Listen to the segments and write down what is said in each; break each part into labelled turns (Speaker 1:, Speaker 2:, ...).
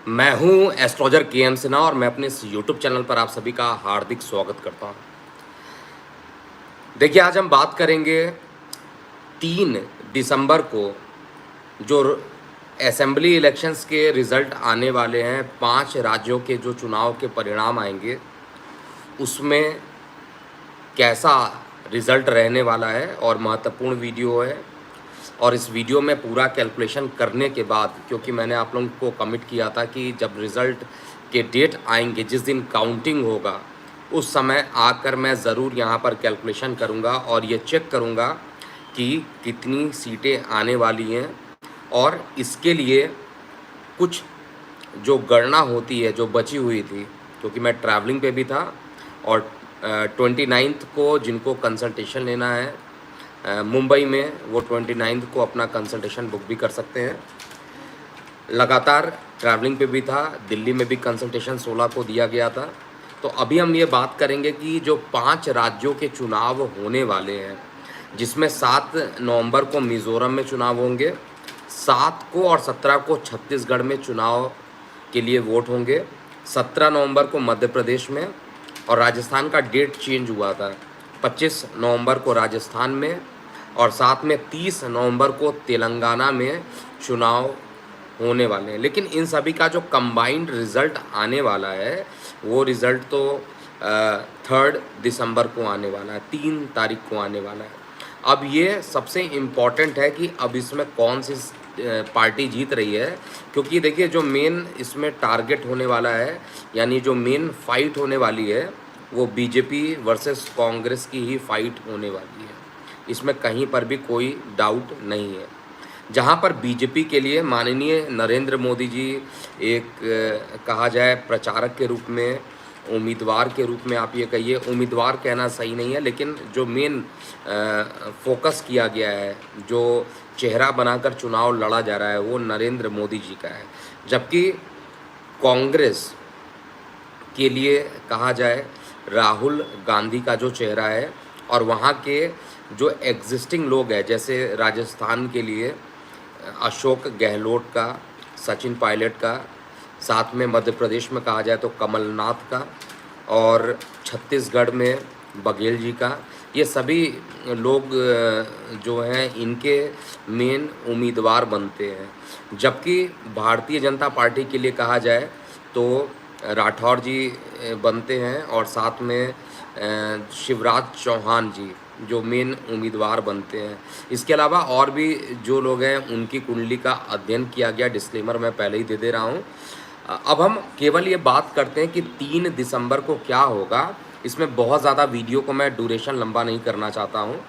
Speaker 1: मैं हूं एस्ट्रोलजर के एम सिन्हा और मैं अपने इस यूट्यूब चैनल पर आप सभी का हार्दिक स्वागत करता हूं। देखिए, आज हम बात करेंगे 3 दिसंबर को जो असेंबली इलेक्शंस के रिजल्ट आने वाले हैं। 5 राज्यों के जो चुनाव के परिणाम आएंगे उसमें कैसा रिजल्ट रहने वाला है और महत्वपूर्ण वीडियो है। और इस वीडियो में पूरा कैलकुलेशन करने के बाद, क्योंकि मैंने आप लोगों को कमिट किया था कि जब रिज़ल्ट के डेट आएंगे, जिस दिन काउंटिंग होगा, उस समय आकर मैं ज़रूर यहाँ पर कैलकुलेशन करूँगा और ये चेक करूँगा कि कितनी सीटें आने वाली हैं। और इसके लिए कुछ जो गणना होती है जो बची हुई थी, क्योंकि मैं ट्रैवलिंग पे भी था और 29 को जिनको कंसल्टेशन लेना है मुंबई में, वो 29 को अपना कंसल्टेशन बुक भी कर सकते हैं। लगातार ट्रैवलिंग पे भी था, दिल्ली में भी कंसल्टेशन 16 को दिया गया था। तो अभी हम ये बात करेंगे कि जो 5 राज्यों के चुनाव होने वाले हैं, जिसमें 7 नवंबर को मिज़ोरम में चुनाव होंगे, 7 को और 17 को छत्तीसगढ़ में चुनाव के लिए वोट होंगे, 17 नवंबर को मध्य प्रदेश में, और राजस्थान का डेट चेंज हुआ था, 25 नवंबर को राजस्थान में, और साथ में 30 नवंबर को तेलंगाना में चुनाव होने वाले हैं। लेकिन इन सभी का जो कंबाइंड रिज़ल्ट आने वाला है, वो रिज़ल्ट तो 3 दिसंबर को आने वाला है, 3 तारीख को आने वाला है। अब ये सबसे इम्पॉर्टेंट है कि अब इसमें कौन सी पार्टी जीत रही है, क्योंकि देखिए जो मेन इसमें टारगेट होने वाला है, यानी जो मेन फाइट होने वाली है, वो बीजेपी वर्सेस कांग्रेस की ही फाइट होने वाली है। इसमें कहीं पर भी कोई डाउट नहीं है। जहां पर बीजेपी के लिए माननीय नरेंद्र मोदी जी एक कहा जाए प्रचारक के रूप में, उम्मीदवार के रूप में, आप ये कहिए, उम्मीदवार कहना सही नहीं है, लेकिन जो मेन फोकस किया गया है, जो चेहरा बनाकर चुनाव लड़ा जा रहा है, वो नरेंद्र मोदी जी का है। जबकि कांग्रेस के लिए कहा जाए राहुल गांधी का जो चेहरा है, और वहाँ के जो एग्जिस्टिंग लोग हैं, जैसे राजस्थान के लिए अशोक गहलोत का, सचिन पायलट का, साथ में मध्य प्रदेश में कहा जाए तो कमलनाथ का, और छत्तीसगढ़ में बघेल जी का, ये सभी लोग जो हैं इनके मेन उम्मीदवार बनते हैं। जबकि भारतीय जनता पार्टी के लिए कहा जाए तो राठौर जी बनते हैं, और साथ में शिवराज चौहान जी जो मेन उम्मीदवार बनते हैं। इसके अलावा और भी जो लोग हैं उनकी कुंडली का अध्ययन किया गया, डिस्क्लेमर मैं पहले ही दे दे रहा हूँ। अब हम केवल ये बात करते हैं कि 3 दिसंबर को क्या होगा। इसमें बहुत ज़्यादा वीडियो को मैं ड्यूरेशन लंबा नहीं करना चाहता हूँ,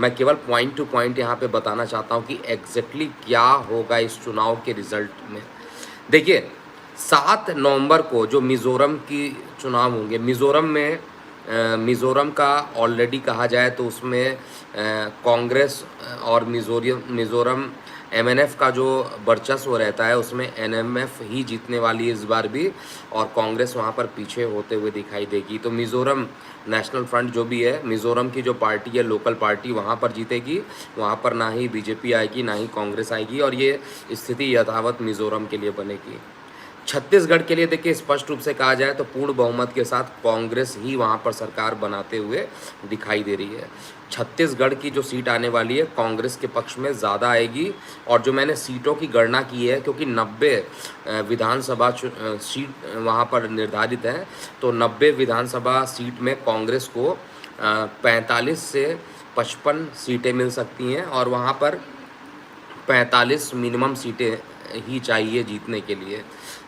Speaker 1: मैं केवल पॉइंट टू पॉइंट यहाँ पे बताना चाहता हूँ कि एग्जैक्टली क्या होगा इस चुनाव के रिज़ल्ट में। देखिए, 7 नवंबर को जो मिज़ोरम की चुनाव होंगे, मिज़ोरम में मिज़ोरम का ऑलरेडी कहा जाए तो उसमें कांग्रेस और मिज़ोरम एमएनएफ का जो वर्चस्व रहता है, उसमें एनएमएफ ही जीतने वाली है इस बार भी, और कांग्रेस वहाँ पर पीछे होते हुए दिखाई देगी। तो मिज़ोरम नेशनल फ्रंट जो भी है, मिज़ोरम की जो पार्टी है, लोकल पार्टी, वहाँ पर जीतेगी। वहाँ पर ना ही बीजेपी आएगी ना ही कांग्रेस आएगी, और ये स्थिति यथावत मिज़ोरम के लिए बनेगी। छत्तीसगढ़ के लिए देखिए, स्पष्ट रूप से कहा जाए तो पूर्ण बहुमत के साथ कांग्रेस ही वहाँ पर सरकार बनाते हुए दिखाई दे रही है। छत्तीसगढ़ की जो सीट आने वाली है कांग्रेस के पक्ष में ज़्यादा आएगी। और जो मैंने सीटों की गणना की है, क्योंकि 90 विधानसभा सीट वहाँ पर निर्धारित है, तो 90 विधानसभा सीट में कांग्रेस को 45 से 55 सीटें मिल सकती हैं, और वहाँ पर 45 मिनिमम सीटें ही चाहिए जीतने के लिए।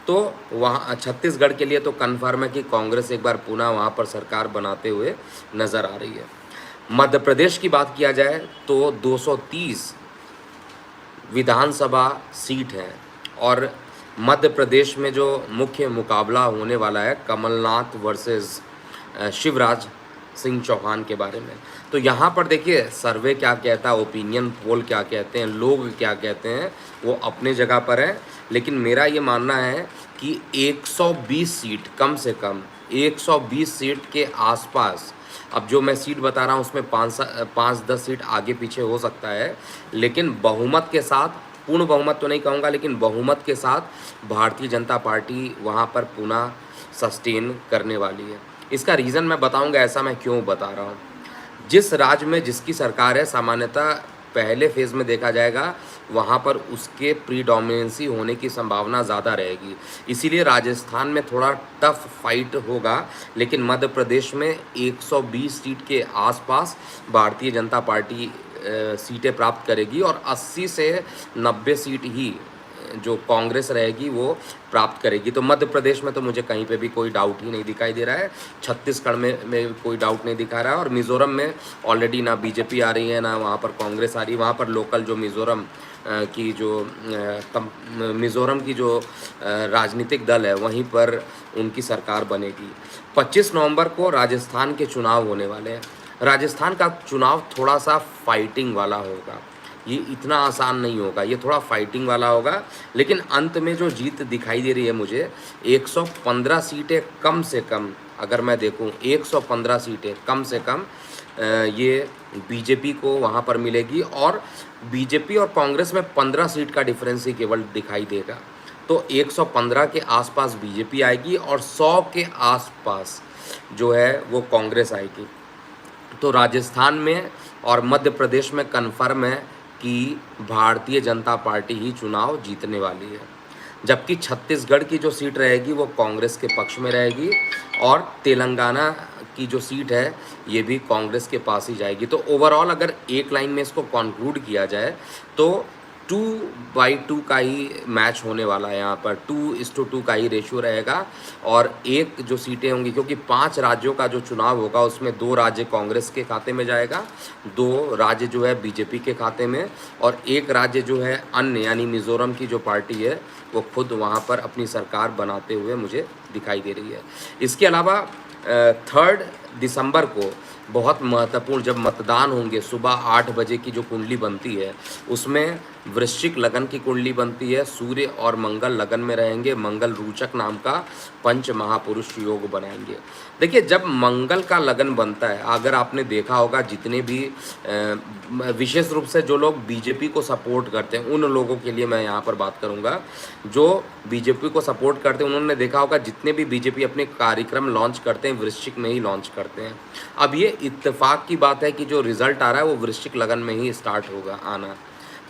Speaker 1: तो वहाँ छत्तीसगढ़ के लिए तो कन्फर्म है कि कांग्रेस एक बार पुनः वहाँ पर सरकार बनाते हुए नज़र आ रही है। मध्य प्रदेश की बात किया जाए तो 230 विधानसभा सीट है, और मध्य प्रदेश में जो मुख्य मुकाबला होने वाला है कमलनाथ वर्सेस शिवराज सिंह चौहान के बारे में। तो यहाँ पर देखिए सर्वे क्या कहता है, ओपिनियन पोल क्या कहते हैं, लोग क्या कहते हैं, वो अपने जगह पर है। लेकिन मेरा ये मानना है कि 120 सीट, कम से कम 120 सीट के आसपास, अब जो मैं सीट बता रहा हूँ उसमें 5-10 सीट आगे पीछे हो सकता है, लेकिन बहुमत के साथ पूर्ण बहुमत तो नहीं कहूँगा, लेकिन बहुमत के साथ भारतीय जनता पार्टी वहाँ पर पुनः सस्टेन करने वाली है। इसका रीज़न मैं बताऊँगा, ऐसा मैं क्यों बता रहा हूँ। जिस राज्य में जिसकी सरकार है, सामान्यतः पहले फेज़ में देखा जाएगा वहाँ पर उसके प्रीडोमिनेंसी होने की संभावना ज़्यादा रहेगी। इसीलिए राजस्थान में थोड़ा टफ फाइट होगा, लेकिन मध्य प्रदेश में 120 सीट के आसपास भारतीय जनता पार्टी सीटें प्राप्त करेगी और 80 से 90 सीट ही जो कांग्रेस रहेगी वो प्राप्त करेगी। तो मध्य प्रदेश में तो मुझे कहीं पे भी कोई डाउट ही नहीं दिखाई दे रहा है। छत्तीसगढ़ में कोई डाउट नहीं दिखा रहा है, और मिज़ोरम में ऑलरेडी ना बीजेपी आ रही है ना वहाँ पर कांग्रेस आ रही है। वहाँ पर लोकल जो मिज़ोरम की जो राजनीतिक दल है वहीं पर उनकी सरकार बनेगी। 25 नवंबर को राजस्थान के चुनाव होने वाले हैं। राजस्थान का चुनाव थोड़ा सा फाइटिंग वाला होगा, ये इतना आसान नहीं होगा, ये थोड़ा फाइटिंग वाला होगा। लेकिन अंत में जो जीत दिखाई दे रही है मुझे, 115 सीटें कम से कम, अगर मैं देखूं 115 सीटें कम से कम ये बीजेपी को वहाँ पर मिलेगी, और बीजेपी और कांग्रेस में 15 सीट का डिफरेंस ही केवल दिखाई देगा। तो 115 के आसपास बीजेपी आएगी और 100 के आसपास जो है वो कांग्रेस आएगी। तो राजस्थान में और मध्य प्रदेश में कन्फर्म है कि भारतीय जनता पार्टी ही चुनाव जीतने वाली है। जबकि छत्तीसगढ़ की जो सीट रहेगी वो कांग्रेस के पक्ष में रहेगी, और तेलंगाना की जो सीट है ये भी कांग्रेस के पास ही जाएगी। तो ओवरऑल अगर एक लाइन में इसको कंक्लूड किया जाए तो 2/2 का ही मैच होने वाला है। यहाँ पर 2:2 का ही रेशियो रहेगा, और एक जो सीटें होंगी, क्योंकि 5 राज्यों का जो चुनाव होगा उसमें 2 राज्य कांग्रेस के खाते में जाएगा, 2 राज्य जो है बीजेपी के खाते में, और एक राज्य जो है अन्य यानी मिज़ोरम की जो पार्टी है वो खुद वहाँ पर अपनी सरकार बनाते हुए मुझे दिखाई दे रही है। इसके अलावा 3 दिसंबर को बहुत महत्वपूर्ण जब मतदान होंगे, सुबह 8 बजे की जो कुंडली बनती है उसमें वृश्चिक लगन की कुंडली बनती है। सूर्य और मंगल लगन में रहेंगे, मंगल रोचक नाम का पंच महापुरुष योग बनाएंगे। देखिए, जब मंगल का लगन बनता है, अगर आपने देखा होगा जितने भी विशेष रूप से जो लोग बीजेपी को सपोर्ट करते हैं उन लोगों के लिए मैं यहाँ पर बात करूँगा, जो बीजेपी को सपोर्ट करते हैं उन्होंने देखा होगा जितने भी बीजेपी अपने कार्यक्रम लॉन्च करते हैं वृश्चिक में ही लॉन्च करते हैं। अब ये इत्तेफाक की बात है कि जो रिज़ल्ट आ रहा है वो वृश्चिक लगन में ही स्टार्ट होगा आना,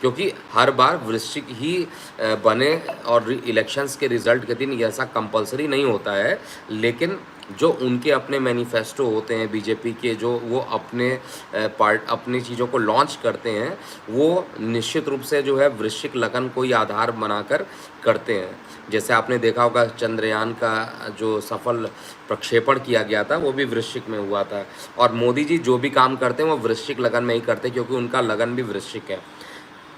Speaker 1: क्योंकि हर बार वृश्चिक ही बने, और इलेक्शंस के रिज़ल्ट के दिन ऐसा कंपलसरी नहीं होता है। लेकिन जो उनके अपने मैनिफेस्टो होते हैं बीजेपी के, जो वो अपनी चीज़ों को लॉन्च करते हैं, वो निश्चित रूप से जो है वृश्चिक लगन को ही आधार बनाकर करते हैं। जैसे आपने देखा होगा चंद्रयान का जो सफल प्रक्षेपण किया गया था वो भी वृश्चिक में हुआ था, और मोदी जी जो भी काम करते हैं वो वृश्चिक लगन में ही करते हैं, क्योंकि उनका लगन भी वृश्चिक है।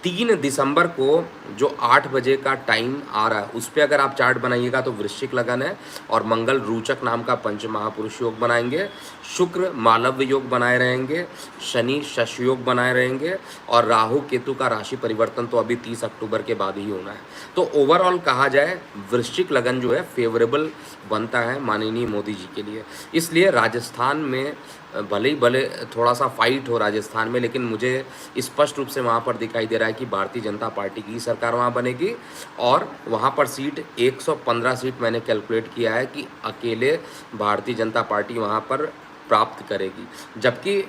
Speaker 1: 3 दिसंबर को जो 8 बजे का टाइम आ रहा है उस पर अगर आप चार्ट बनाइएगा तो वृश्चिक लगन है, और मंगल रोचक नाम का पंच महापुरुष योग बनाएंगे, शुक्र मालव्य योग बनाए रहेंगे, शनि शश योग बनाए रहेंगे, और राहु केतु का राशि परिवर्तन तो अभी 30 अक्टूबर के बाद ही होना है। तो ओवरऑल कहा जाए वृश्चिक लगन जो है फेवरेबल बनता है माननीय मोदी जी के लिए। इसलिए राजस्थान में भले थोड़ा सा फाइट हो राजस्थान में, लेकिन मुझे स्पष्ट रूप से वहाँ पर दिखाई दे रहा है कि भारतीय जनता पार्टी की सरकार वहाँ बनेगी, और वहाँ पर सीट 115 सीट मैंने कैलकुलेट किया है कि अकेले भारतीय जनता पार्टी वहाँ पर प्राप्त करेगी। जबकि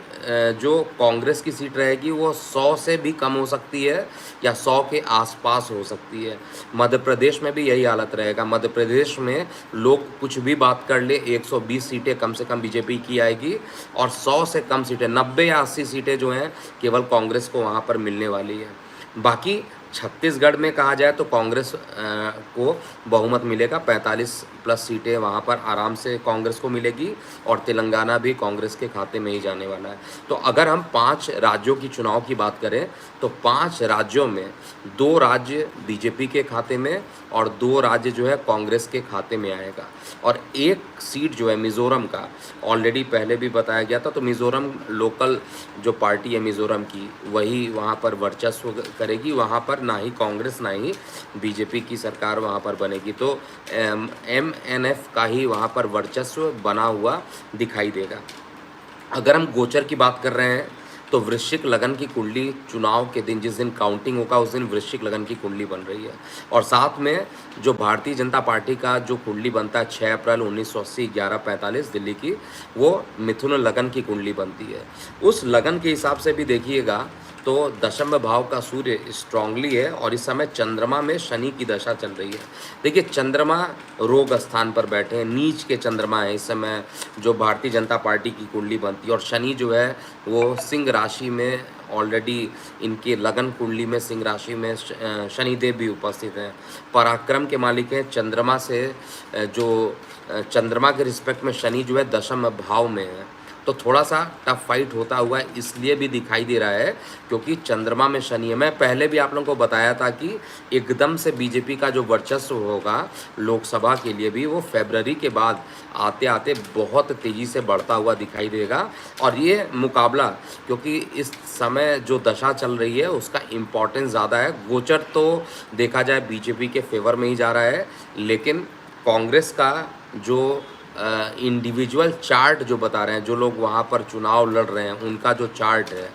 Speaker 1: जो कांग्रेस की सीट रहेगी वो 100 से भी कम हो सकती है या 100 के आसपास हो सकती है। मध्य प्रदेश में भी यही हालत रहेगा। मध्य प्रदेश में लोग कुछ भी बात कर ले, 120 सीटें कम से कम बीजेपी की आएगी, और 100 से कम सीटें 90 या 80 सीटें जो हैं केवल कांग्रेस को वहाँ पर मिलने वाली है। बाकी छत्तीसगढ़ में कहा जाए तो कांग्रेस को बहुमत मिलेगा, 45+ सीटें वहाँ पर आराम से कांग्रेस को मिलेगी, और तेलंगाना भी कांग्रेस के खाते में ही जाने वाला है। तो अगर हम 5 राज्यों की चुनाव की बात करें तो 5 राज्यों में 2 राज्य बीजेपी के खाते में और 2 राज्य जो है कांग्रेस के खाते में आएगा, और एक सीट जो है मिज़ोरम का ऑलरेडी पहले भी बताया गया था। तो मिज़ोरम लोकल जो पार्टी है मिज़ोरम की वही वहाँ पर वर्चस्व करेगी, वहाँ पर ना ही कांग्रेस ना ही बीजेपी की सरकार वहाँ पर बनेगी। तो MNF का ही वहाँ पर वर्चस्व बना हुआ दिखाई देगा। अगर हम गोचर की बात कर रहे हैं तो वृश्चिक लगन की कुंडली चुनाव के दिन, जिस दिन काउंटिंग होगा उस दिन वृश्चिक लगन की कुंडली बन रही है। और साथ में जो भारतीय जनता पार्टी का जो कुंडली बनता है 6 अप्रैल 1980 11:45 दिल्ली की, वो मिथुन लगन की कुंडली बनती है। उस लगन के हिसाब से भी देखिएगा तो दशम भाव का सूर्य स्ट्रांगली है और इस समय चंद्रमा में शनि की दशा चल रही है। देखिए चंद्रमा रोग स्थान पर बैठे हैं, नीच के चंद्रमा है इस समय जो भारतीय जनता पार्टी की कुंडली बनती है। और शनि जो है वो सिंह राशि में ऑलरेडी इनके लगन कुंडली में सिंह राशि में शनिदेव भी उपस्थित हैं, पराक्रम के मालिक हैं। चंद्रमा से चंद्रमा के रिस्पेक्ट में शनि जो है दशम भाव में है, तो थोड़ा सा टफ फाइट होता हुआ इसलिए भी दिखाई दे रहा है क्योंकि चंद्रमा में शनि है। मैं पहले भी आप लोगों को बताया था कि एकदम से बीजेपी का जो वर्चस्व होगा लोकसभा के लिए भी, वो फरवरी के बाद आते आते बहुत तेज़ी से बढ़ता हुआ दिखाई देगा। और ये मुकाबला, क्योंकि इस समय जो दशा चल रही है उसका इम्पोर्टेंस ज़्यादा है। गोचर तो देखा जाए बीजेपी के फेवर में ही जा रहा है, लेकिन कांग्रेस का जो इंडिविजुअल चार्ट जो बता रहे हैं, जो लोग वहाँ पर चुनाव लड़ रहे हैं उनका जो चार्ट है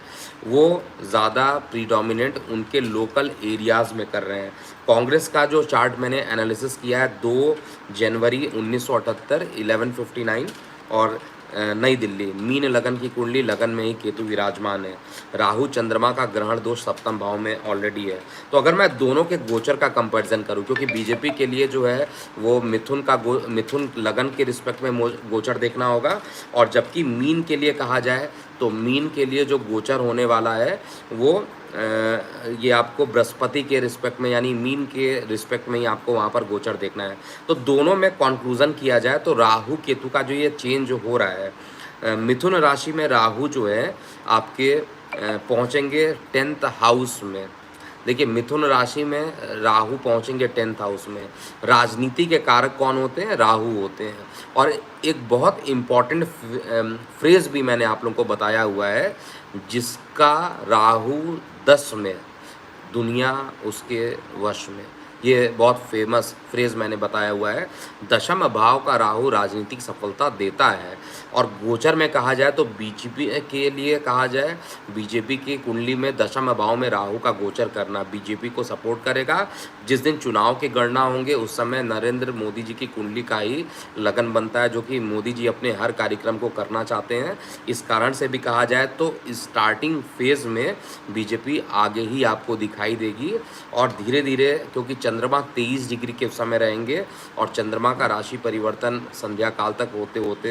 Speaker 1: वो ज़्यादा प्रीडोमिनेंट उनके लोकल एरियाज़ में कर रहे हैं। कांग्रेस का जो चार्ट मैंने एनालिसिस किया है 2 जनवरी 1978 11:59 और नई दिल्ली, मीन लगन की कुंडली, लगन में ही केतु विराजमान है, राहु चंद्रमा का ग्रहण दोष सप्तम भाव में ऑलरेडी है। तो अगर मैं दोनों के गोचर का कंपैरिजन करूं, क्योंकि बीजेपी के लिए जो है वो मिथुन लगन के रिस्पेक्ट में गोचर देखना होगा, और जबकि मीन के लिए कहा जाए तो मीन के लिए जो गोचर होने वाला है वो ये आपको बृहस्पति के रिस्पेक्ट में यानी मीन के रिस्पेक्ट में ही आपको वहाँ पर गोचर देखना है। तो दोनों में कंक्लूजन किया जाए तो राहु केतु का जो ये चेंज हो रहा है, मिथुन राशि में राहु जो है आपके पहुँचेंगे 10th हाउस में। देखिए मिथुन राशि में राहु पहुंचेंगे 10th हाउस में। राजनीति के कारक कौन होते हैं? राहु होते हैं। और एक बहुत इम्पॉर्टेंट फ्रेज भी मैंने आप लोगों को बताया हुआ है, जिसका राहु 10 में, दुनिया उसके वश में। ये बहुत फेमस फ्रेज मैंने बताया हुआ है। दशम भाव का राहु राजनीतिक सफलता देता है। और गोचर में कहा जाए तो बीजेपी के लिए कहा जाए, बीजेपी की कुंडली में दशम भाव में राहु का गोचर करना बीजेपी को सपोर्ट करेगा। जिस दिन चुनाव की गणना होंगे उस समय नरेंद्र मोदी जी की कुंडली का ही लगन बनता है, जो कि मोदी जी अपने हर कार्यक्रम को करना चाहते हैं। इस कारण से भी कहा जाए तो स्टार्टिंग फेज में बीजेपी आगे ही आपको दिखाई देगी, और धीरे धीरे, क्योंकि चंद्रमा 23 डिग्री के समय रहेंगे और चंद्रमा का राशि परिवर्तन संध्या काल तक होते होते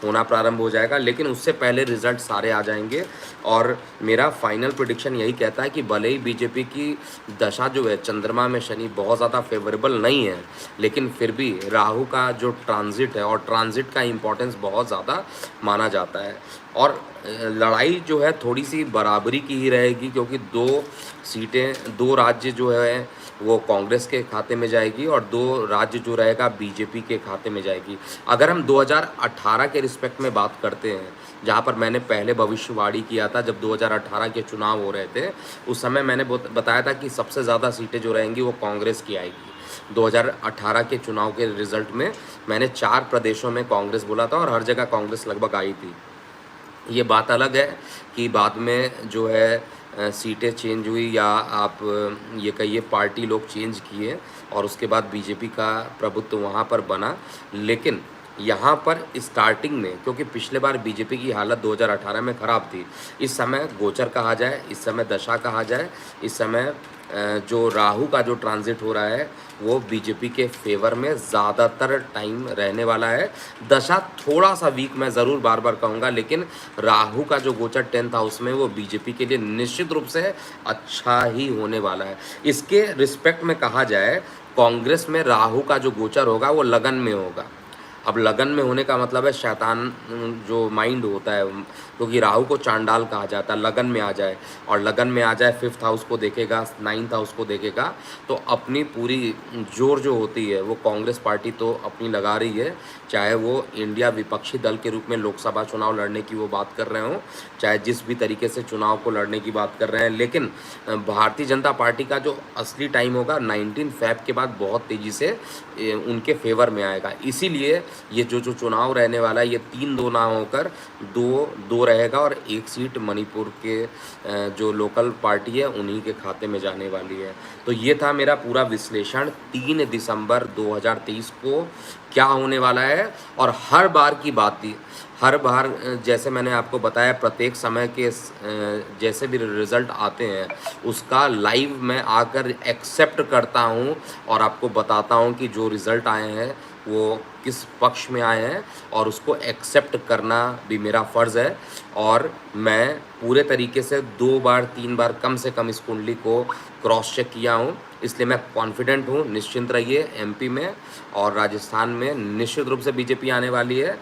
Speaker 1: होना प्रारंभ हो जाएगा, लेकिन उससे पहले रिजल्ट सारे आ जाएंगे। और मेरा फाइनल प्रेडिक्शन यही कहता है कि भले ही बीजेपी की दशा जो है चंद्रमा में शनि बहुत ज़्यादा फेवरेबल नहीं है, लेकिन फिर भी राहु का जो ट्रांजिट है, और ट्रांजिट का इम्पोर्टेंस बहुत ज़्यादा माना जाता है। और लड़ाई जो है थोड़ी सी बराबरी की ही रहेगी, क्योंकि 2 सीटें, 2 राज्य जो है वो कांग्रेस के खाते में जाएगी और 2 राज्य जो रहेगा बीजेपी के खाते में जाएगी। अगर हम 2018 के रिस्पेक्ट में बात करते हैं, जहाँ पर मैंने पहले भविष्यवाणी किया था, जब 2018 के चुनाव हो रहे थे उस समय मैंने बताया था कि सबसे ज़्यादा सीटें जो रहेंगी वो कांग्रेस की आएगी। 2018 के चुनाव के रिजल्ट में मैंने 4 प्रदेशों में कांग्रेस बोला था और हर जगह कांग्रेस लगभग आई थी। ये बात अलग है कि बाद में जो है सीटें चेंज हुई, या आप ये कहिए पार्टी लोग चेंज किए, और उसके बाद बीजेपी का प्रभुत्व वहाँ पर बना। लेकिन यहाँ पर स्टार्टिंग में, क्योंकि पिछले बार बीजेपी की हालत 2018 में ख़राब थी, इस समय गोचर कहा जाए, इस समय दशा कहा जाए, इस समय जो राहु का जो ट्रांजिट हो रहा है वो बीजेपी के फेवर में ज़्यादातर टाइम रहने वाला है। दशा थोड़ा सा वीक मैं ज़रूर बार बार कहूँगा, लेकिन राहु का जो गोचर 10th हाउस में वो बीजेपी के लिए निश्चित रूप से अच्छा ही होने वाला है। इसके रिस्पेक्ट में कहा जाए, कांग्रेस में राहु का जो गोचर होगा वो लगन में होगा। अब लगन में होने का मतलब है शैतान जो माइंड होता है, क्योंकि राहु को चांडाल कहा जाता है, लगन में आ जाए, और लगन में आ जाए 5th हाउस को देखेगा, 9th हाउस को देखेगा, तो अपनी पूरी जोर जो होती है वो कांग्रेस पार्टी तो अपनी लगा रही है, चाहे वो इंडिया विपक्षी दल के रूप में लोकसभा चुनाव लड़ने की वो बात कर रहे हों, चाहे जिस भी तरीके से चुनाव को लड़ने की बात कर रहे हैं। लेकिन भारतीय जनता पार्टी का जो असली टाइम होगा 19 फ़रवरी के बाद बहुत तेज़ी से उनके फेवर में आएगा। इसीलिए ये जो चुनाव रहने वाला है ये 3-2 ना होकर 2-2 रहेगा और एक सीट मणिपुर के जो लोकल पार्टी है उन्हीं के खाते में जाने वाली है। तो ये था मेरा पूरा विश्लेषण 3 दिसंबर 2023 को क्या होने वाला है। और हर बार की बात थी, हर बार जैसे मैंने आपको बताया प्रत्येक समय के जैसे भी रिज़ल्ट आते हैं उसका लाइव मैं आकर एक्सेप्ट करता हूं और आपको बताता हूं कि जो रिज़ल्ट आए हैं वो किस पक्ष में आए हैं और उसको एक्सेप्ट करना भी मेरा फ़र्ज़ है। और मैं पूरे तरीके से 2 बार 3 बार कम से कम इस कुंडली को क्रॉस चेक किया हूँ, इसलिए मैं कॉन्फिडेंट हूँ। निश्चिंत रहिए, एमपी में और राजस्थान में निश्चित रूप से बीजेपी आने वाली है।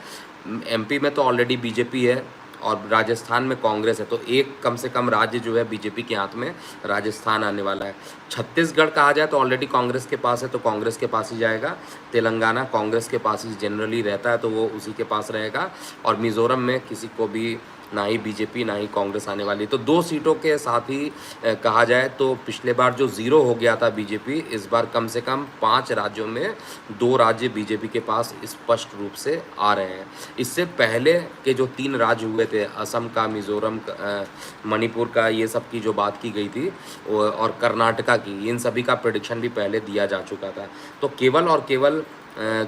Speaker 1: एमपी में तो ऑलरेडी बीजेपी है और राजस्थान में कांग्रेस है, तो एक कम से कम राज्य जो है बीजेपी के हाथ में राजस्थान आने वाला है। छत्तीसगढ़ कहा जाए तो ऑलरेडी कांग्रेस के पास है, तो कांग्रेस के पास ही जाएगा। तेलंगाना कांग्रेस के पास ही जनरली रहता है, तो वो उसी के पास रहेगा। और मिज़ोरम में किसी को भी ना ही बीजेपी ना ही कांग्रेस आने वाली है। तो 2 सीटों के साथ ही कहा जाए तो पिछले बार जो 0 हो गया था बीजेपी, इस बार कम से कम 5 राज्यों में 2 राज्य बीजेपी के पास स्पष्ट रूप से आ रहे हैं। इससे पहले के जो 3 राज्य हुए थे, असम का, मिज़ोरम का, मणिपुर का, ये सब की जो बात की गई थी और कर्नाटका की, इन सभी का प्रेडिक्शन भी पहले दिया जा चुका था। तो केवल और केवल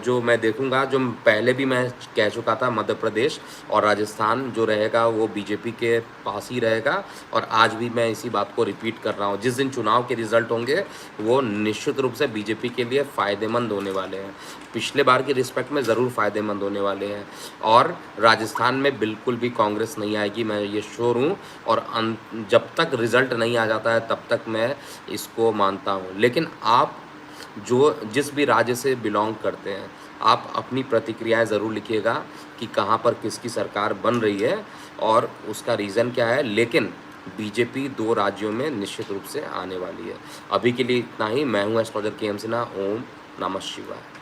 Speaker 1: जो मैं देखूंगा, जो पहले भी मैं कह चुका था, मध्य प्रदेश और राजस्थान जो रहेगा वो बीजेपी के पास ही रहेगा। और आज भी मैं इसी बात को रिपीट कर रहा हूँ, जिस दिन चुनाव के रिजल्ट होंगे वो निश्चित रूप से बीजेपी के लिए फ़ायदेमंद होने वाले हैं, पिछले बार की रिस्पेक्ट में ज़रूर फ़ायदेमंद होने वाले हैं। और राजस्थान में बिल्कुल भी कांग्रेस नहीं आएगी, मैं ये श्योर हूँ। और जब तक रिज़ल्ट नहीं आ जाता है तब तक मैं इसको मानता हूँ। लेकिन आप जिस भी राज्य से बिलोंग करते हैं, आप अपनी प्रतिक्रियाएं ज़रूर लिखिएगा कि कहाँ पर किसकी सरकार बन रही है और उसका रीज़न क्या है। लेकिन बीजेपी 2 राज्यों में निश्चित रूप से आने वाली है। अभी के लिए इतना ही। मैं हूँ एस्ट्रोलॉजर के एम सिन्हा। ओम नमः शिवाय।